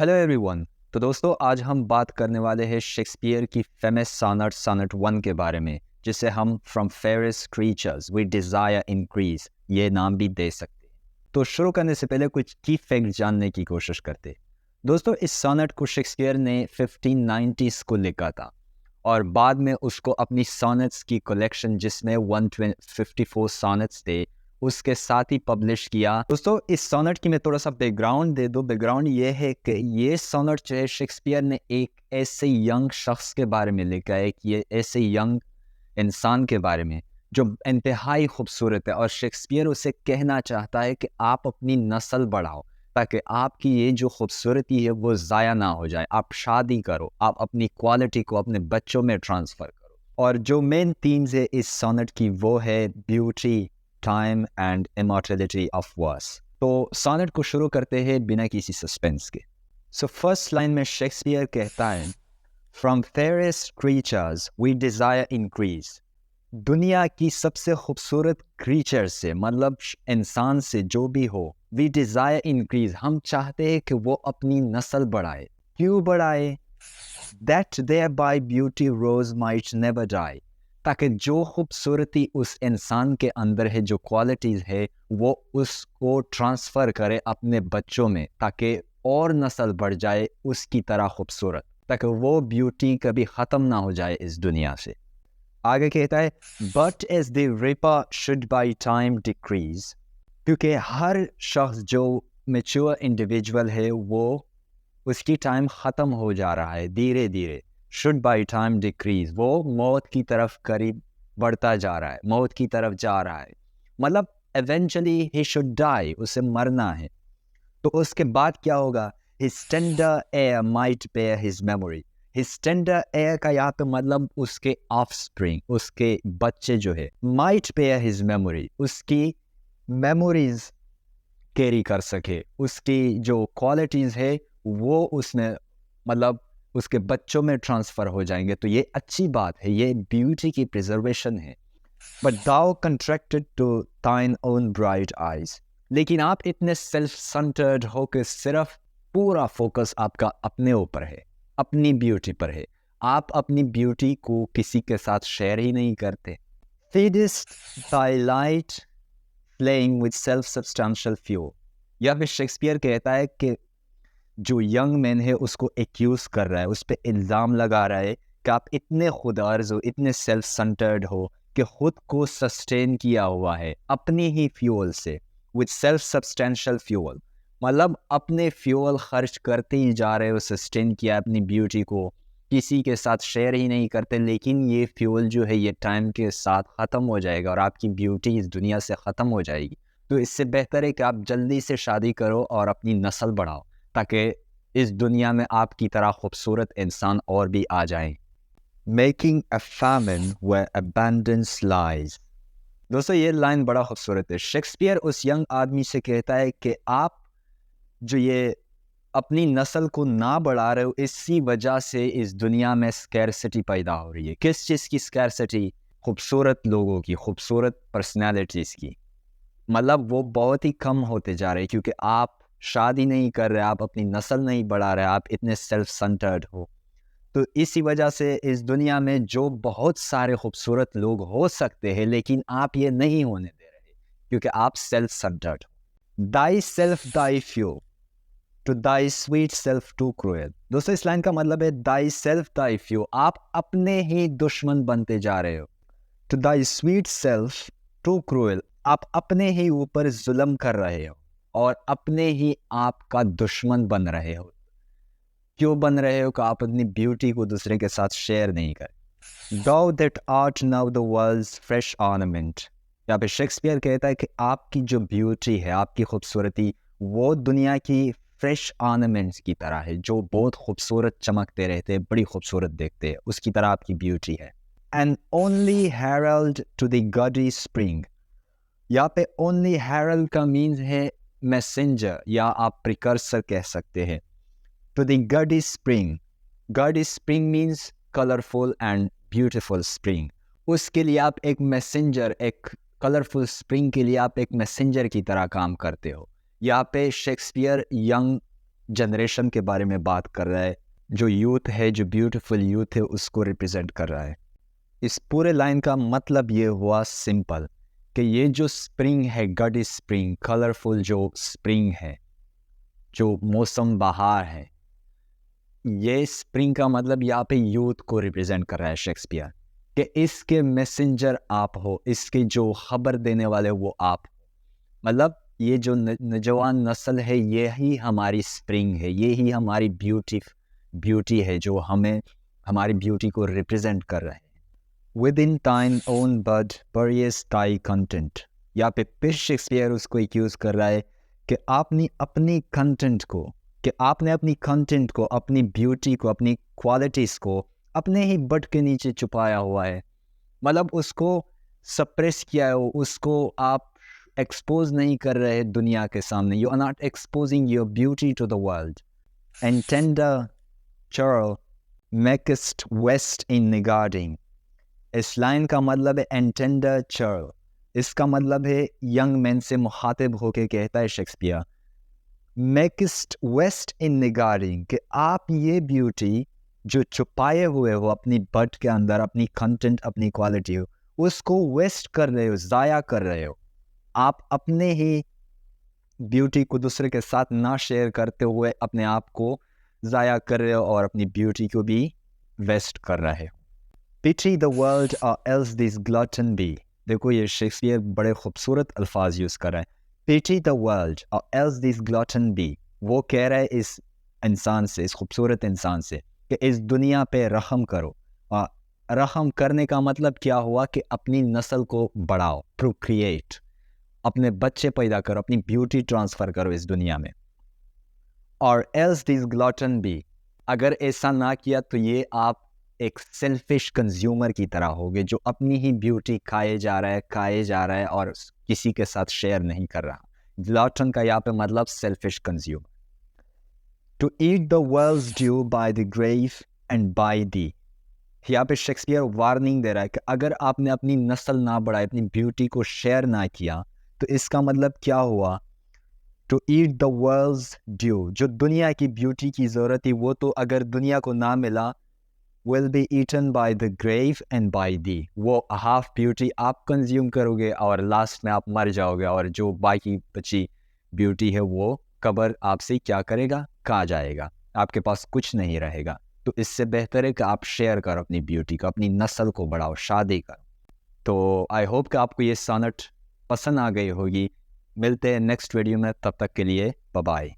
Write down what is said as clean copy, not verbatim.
Hello everyone. तो दोस्तों आज हम बात करने वाले हैं शेक्सपियर की फेमस सॉनेट सॉनेट 1 के बारे में, जिसे हम from fairest creatures we desire increase ये नाम भी दे सकते हैं। तो शुरू करने से पहले कुछ की फैक्ट जानने की कोशिश करते हैं। दोस्तों इस सॉनेट को शेक्सपियर ने 1590s को लिखा था और बाद में उसको अपनी सॉनेट्स की कलेक्शन जिसमें 154 सॉनेट्स थे उसके साथ ही पब्लिश किया। दोस्तों इस सोनेट की मैं थोड़ा सा बैकग्राउंड दे दूं। बैकग्राउंड ये है कि ये सोनेट जो है शेक्सपियर ने एक ऐसे यंग शख्स के बारे में लिखा है कि ये ऐसे यंग इंसान के बारे में जो इंतहाई खूबसूरत है और शेक्सपियर उसे कहना चाहता है कि आप अपनी नस्ल बढ़ाओ ताकि आपकी ये जो खूबसूरती है वो ज़ाया ना हो जाए। आप शादी करो, आप अपनी क्वालिटी को अपने बच्चों में ट्रांसफ़र करो। और जो मेन थीम्स है इस सोनेट की वो है beauty, time and immortality of verse. तो सॉनेट को शुरू करते हैं बिना किसी सस्पेंस के। सो फर्स्ट लाइन में शेक्सपियर कहता है, from fairest creatures we desire increase. दुनिया की सबसे खूबसूरत क्रीचर से मतलब इंसान से जो भी हो, वी डिजायर इंक्रीज, हम चाहते हैं कि वो अपनी नस्ल बढ़ाए। क्यों बढ़ाए? That thereby beauty rose might never die, ताकि जो खूबसूरती उस इंसान के अंदर है, जो क्वालिटीज़ है, वो उसको ट्रांसफ़र करे अपने बच्चों में ताकि और नस्ल बढ़ जाए उसकी तरह खूबसूरत, ताकि वो ब्यूटी कभी ख़त्म ना हो जाए इस दुनिया से। आगे कहता है, but as the riper should by time decrease, क्योंकि हर शख्स जो मेच्योर इंडिविजुअल है वो उसकी टाइम ख़त्म हो जा रहा है धीरे धीरे। शुड बाई टाइम डिक्रीज, वो मौत की तरफ करीब बढ़ता जा रहा है, मौत की तरफ जा रहा है, मतलब एवेंचुअली ही शुड डाई, उसे मरना है। तो उसके बाद क्या होगा? His tender heir might bear his memory. His tender heir का यहाँ पे मतलब उसके ऑफस्प्रिंग, उसके बच्चे जो है, माइट बेयर हिज मेमोरी, उसकी मेमोरीज कैरी कर सके, उसकी जो क्वालिटीज़ है वो उसमें मतलब उसके बच्चों में ट्रांसफ़र हो जाएंगे। तो ये अच्छी बात है, ये ब्यूटी की प्रिजर्वेशन है। But thou contracted to thine own bright eyes, लेकिन आप इतने सेल्फ सेंटर्ड हो कि सिर्फ पूरा फोकस आपका अपने ऊपर है, अपनी ब्यूटी पर है। आप अपनी ब्यूटी को किसी के साथ शेयर ही नहीं करते। Feed'st by light playing with self substantial fuel, या फिर शेक्सपियर कहता है कि जो यंग मैन है उसको एक्यूज कर रहा है, उस पर इल्ज़ाम लगा रहा है कि आप इतने खुदार्ज हो, इतने सेल्फ सेंटर्ड हो कि खुद को सस्टेन किया हुआ है अपनी ही फ्यूल से, विद सेल्फ सब्सटेंशियल फ्यूल, मतलब अपने फ्यूल खर्च करते ही जा रहे हो, सस्टेन किया अपनी ब्यूटी को, किसी के साथ शेयर ही नहीं करते। लेकिन ये फ्यूल जो है ये टाइम के साथ ख़त्म हो जाएगा और आपकी ब्यूटी इस दुनिया से ख़त्म हो जाएगी। तो इससे बेहतर है कि आप जल्दी से शादी करो और अपनी नस्ल बढ़ाओ ताकि इस दुनिया में आपकी तरह खूबसूरत इंसान और भी आ जाएं। Making a famine where abundance lies। दोस्तों ये लाइन बड़ा खूबसूरत है। शेक्सपियर उस यंग आदमी से कहता है कि आप जो ये अपनी नस्ल को ना बढ़ा रहे हो, इसी वजह से इस दुनिया में स्कैरसिटी पैदा हो रही है। किस चीज़ की स्कैरसिटी? खूबसूरत लोगों की, खूबसूरत पर्सनैलिटीज़ की। मतलब वो बहुत ही कम होते जा रहे हैं क्योंकि आप शादी नहीं कर रहे, आप अपनी नस्ल नहीं बढ़ा रहे, आप इतने सेल्फ सेंटर्ड हो। तो इसी वजह से इस दुनिया में जो बहुत सारे खूबसूरत लोग हो सकते हैं लेकिन आप ये नहीं होने दे रहे क्योंकि आप सेल्फ सेंटर्ड हो। Thy self thy foe, to thy sweet self too cruel. दोस्तों इस लाइन का मतलब है दाई सेल्फ दाई फ्यू, आप अपने ही दुश्मन बनते जा रहे हो। To thy sweet self too cruel, आप अपने ही ऊपर जुल्म कर रहे हो और अपने ही आप का दुश्मन बन रहे हो। क्यों बन रहे हो? कि आप अपनी ब्यूटी को दूसरे के साथ शेयर नहीं करें। Thou that art now the world's fresh ornament, यहाँ पे शेक्सपियर कहता है कि आपकी जो ब्यूटी है, आपकी खूबसूरती, वो दुनिया की फ्रेश ऑर्नामेंट्स की तरह है जो बहुत खूबसूरत चमकते रहते हैं, बड़ी खूबसूरत देखते हैं, उसकी तरह आपकी ब्यूटी है। And only herald to the gaudy spring, यहाँ पे only herald का मीन्स है मैसेंजर या आप प्रिकर्सर कह सकते हैं। To the gaudy spring, gaudy spring means colorful and beautiful spring। उसके लिए आप एक मैसेंजर, एक कलरफुल स्प्रिंग के लिए आप एक मैसेंजर की तरह काम करते हो। यहाँ पे शेक्सपियर यंग जनरेशन के बारे में बात कर रहा है, जो यूथ है, जो ब्यूटीफुल यूथ है उसको रिप्रेजेंट कर रहा है। इस पूरे लाइन का मतलब ये हुआ सिंपल कि ये जो स्प्रिंग है, गड स्प्रिंग, कलरफुल जो स्प्रिंग है, जो मौसम बहार है, ये स्प्रिंग का मतलब यहाँ पे यूथ को रिप्रेजेंट कर रहा है शेक्सपियर, कि इसके मैसेंजर आप हो, इसके जो खबर देने वाले वो आप। मतलब ये जो नौजवान नस्ल है, ये ही हमारी स्प्रिंग है, ये ही हमारी ब्यूटी है, जो हमें हमारी ब्यूटी को रिप्रेजेंट कर रहे हैं। Within time own bud buriest sky content, यहाँ पे फिर शेक्सपियर उसको एक्यूज कर रहा है कि आपने अपनी कंटेंट को, अपनी ब्यूटी को, अपनी क्वालिटीज़ को अपने ही बट के नीचे छुपाया हुआ है। मतलब उसको सप्रेस किया है, उसको आप एक्सपोज नहीं कर रहे दुनिया के सामने। You are not exposing your beauty to the world. And tender churl mak'st waste in niggarding, इस लाइन का मतलब है एंटेंडर चार्ल। इसका मतलब है यंग मैन से मुखातिब होके कहता है शेक्सपियर, मैकिस्ट वेस्ट इन निगारिंग, कि आप ये ब्यूटी जो छुपाए हुए हो अपनी बट के अंदर, अपनी कंटेंट, अपनी क्वालिटी हो, उसको वेस्ट कर रहे हो, ज़ाया कर रहे हो। आप अपने ही ब्यूटी को दूसरे के साथ ना शेयर करते हुए अपने आप को ज़ाया कर रहे हो और अपनी ब्यूटी को भी वेस्ट कर रहे हो। पिटी द वर्ल्ड और एल्स दिस ग्लटन बी, देखो ये शेक्सपियर बड़े खूबसूरत अल्फाज यूज़ कर रहा है। पिटी द वर्ल्ड और एल्स दिस ग्लटन बी, वो कह रहा है इस इंसान से, इस खूबसूरत इंसान से, कि इस दुनिया पे रहम करो। और रहम करने का मतलब क्या हुआ कि अपनी नस्ल को बढ़ाओ, प्रोक्रिएट, अपने बच्चे पैदा करो, अपनी ब्यूटी ट्रांसफ़र करो इस दुनिया में। और एल्स दिस ग्लटन बी, अगर ऐसा ना किया तो ये आप एक सेल्फिश कंज्यूमर की तरह होगे, जो अपनी ही ब्यूटी खाए जा रहा है और किसी के साथ शेयर नहीं कर रहा। ग्लटन का यहाँ पे मतलब selfish consumer. To eat the world's due by the grave and thee दी, यहाँ पे शेक्सपियर वार्निंग दे रहा है कि अगर आपने अपनी नस्ल ना बढ़ाई, अपनी ब्यूटी को शेयर ना किया, तो इसका मतलब क्या हुआ? To eat the world's due, जो दुनिया की ब्यूटी की ज़रूरत थी, वो तो अगर दुनिया को ना मिला, will be eaten by the grave and by thee, वो हाफ ब्यूटी आप कंज्यूम करोगे और लास्ट में आप मर जाओगे, और जो बाकी बची ब्यूटी है वो कब्र आपसे क्या करेगा? खा जाएगा, आपके पास कुछ नहीं रहेगा। तो इससे बेहतर है कि आप शेयर करो अपनी ब्यूटी को, अपनी नस्ल को बढ़ाओ, शादी करो। तो आई होप कि आपको ये सॉनेट पसंद आ गई होगी। मिलते हैं नेक्स्ट वीडियो में, तब तक के लिए बाय बाय।